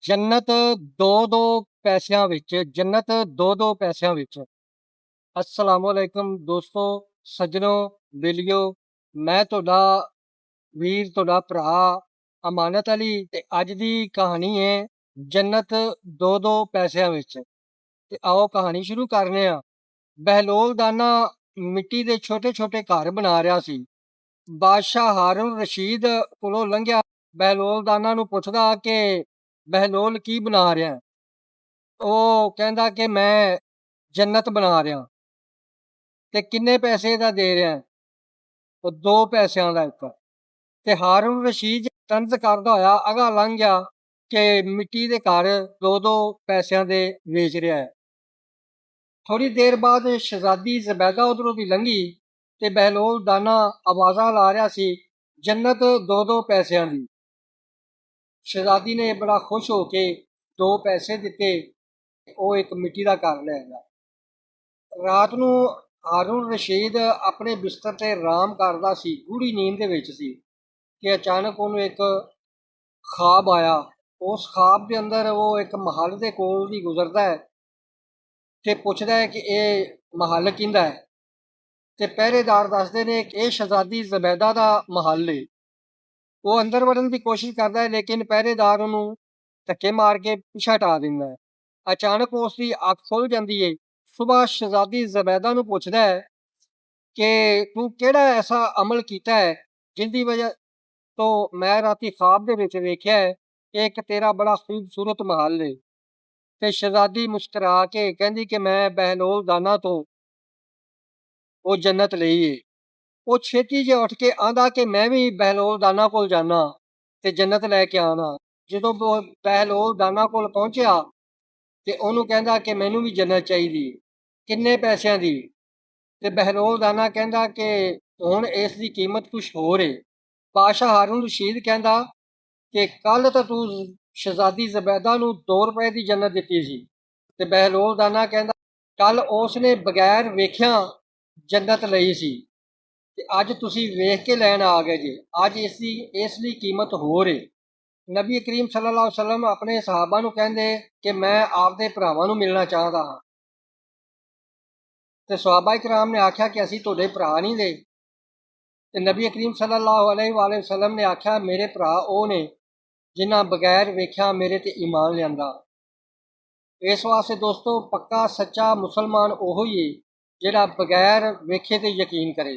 ਜੰਨਤ ਦੋ-ਦੋ ਪੈਸਿਆਂ ਵਿੱਚ, ਜੰਨਤ ਦੋ-ਦੋ ਪੈਸਿਆਂ ਵਿੱਚ। अस्सलामु अलैकुम दोस्तों, सज्जनों, बेलियो। मैं तुहाडा वीर, तुहाडा भरा अमानत अली ते अज दी कहानी है जन्नत दो दो पैसिਆਂ ਵਿੱਚ। ਤੇ आओ कहानी शुरू करने आ। बहलोल दाना मिट्टी ਦੇ छोटे छोटे घर बना ਰਿਹਾ ਸੀ। बादशाह हारून रशीद ਕੋਲੋਂ ਲੰਘਿਆ। बहलोल दाना ਨੂੰ ਪੁੱਛਦਾ ਕਿ बहलोल ਕੀ ਬਣਾ ਰਿਹਾ ਹੈ। ਉਹ ਕਹਿੰਦਾ ਕਿ ਮੈਂ जन्नत ਬਣਾ ਰਿਹਾ। ਤੇ ਕਿੰਨੇ ਪੈਸੇ ਦਾ ਦੇ ਰਿਹਾ ਹੈ? ਉਹ 2 ਪੈਸਿਆਂ ਦਾ ਇੱਕ। ਤੇ ਹਾरून ਰਸ਼ੀਦ ਤੰਜ਼ ਕਰਦਾ ਹੋਇਆ ਅਗਾਂਹ ਲੰਘ ਗਿਆ ਕਿ ਮਿੱਟੀ ਦੇ ਘਰ 2-2 ਪੈਸਿਆਂ ਦੇ ਵੇਚ ਰਿਹਾ ਹੈ। ਥੋੜੀ ਦੇਰ ਬਾਅਦ ਸ਼ਹਿਜ਼ਾਦੀ ਜ਼ਬੈਦਾ ਉਧਰੋਂ ਦੀ ਲੰਘੀ ਤੇ ਬਹਿਲੋਲ ਦਾਨਾ ਆਵਾਜ਼ਾਂ ਲਾ ਰਿਹਾ ਸੀ, ਜੰਨਤ 2-2 ਪੈਸਿਆਂ ਦੀ। ਸ਼ਹਿਜ਼ਾਦੀ ਨੇ ਬੜਾ ਖੁਸ਼ ਹੋ ਕੇ 2 ਪੈਸੇ ਦਿੱਤੇ। ਉਹ ਇੱਕ ਮਿੱਟੀ ਦਾ ਘਰ ਲੈ ਗਿਆ। ਰਾਤ ਨੂੰ ਹਾरून ਰਸ਼ੀਦ ਆਪਣੇ ਬਿਸਤਰ ਤੇ ਆਰਾਮ ਕਰਦਾ ਸੀ, ਗੂੜੀ ਨੀਂਦ ਦੇ ਵਿੱਚ ਸੀ ਕਿ ਅਚਾਨਕ ਉਹਨੂੰ ਇੱਕ ख्वाब आया। उस ख्वाब के अंदर वो एक महल के कोल भी गुजरता है ते पुछदा है कि ये महल किंदा है। ते पहरेदार दसदे ने कि ये शहजादी ज़बैदा दा महल है। वो अंदर वड़न की कोशिश करता है लेकिन पहरेदार उन्होंने धक्के मार के पिछा हटा दिंदा है। अचानक उसकी अख खुल जाती है। सुबह शहजादी ज़बैदा नूं पुछदा है कि तू किहड़ा ऐसा अमल कीता है जिंदी वजह तो मैं राती ख्वाब दे विच वेख्या है कि एक तेरा बड़ा खूबसूरत महल है। ते शहजादी मुस्कुरा के कहंदी कि मैं बहलोल दाना तो वो जन्नत लई है। वो छेती जे उठ के आंदा कि मैं भी बहलोल दाना कोल जाना ते जन्नत लैके आना। जदों बहलोल दाना कोल पहुंचिया ते ओनू कहंदा कि मैनू भी जन्नत चाहिदी, किन्ने पैसिਆਂ ਦੀ? ते बहलोल दाना कहंदा कि हुण इस दी कीमत कुछ होर है। बादशाह हारून रशीद कहंदा कि कल तो तू शहजादी ज़बैदा नूं 2 रुपए की जन्नत दित्ती सी ते बहलोल दाना कहंदा कल उसने बगैर वेख्या जन्नत लई सी ते अज तुसीं वेख के लैण आ गए जे। अज इसदी कीमत होर है। नबी करीम सल्लल्लाहु अलैहि वसल्लम अपने सहाबा नूं कहंदे कि मैं आपदे भरावां नूं मिलना चाहदा हां। ते सहाबा इकराम ने आख्या कि असीं तुहाडे भरा नहीं दे। ते नबी करीम सल्लल्लाहु अलैहि वसल्लम ने आख्या मेरे भरा वो ने जिन्हां बगैर वेख्या मेरे ते ईमान लियांदा। इस वास्ते दोस्तों पक्का सच्चा मुसलमान ओही है जिहड़ा बगैर वेखे ते यकीन करे।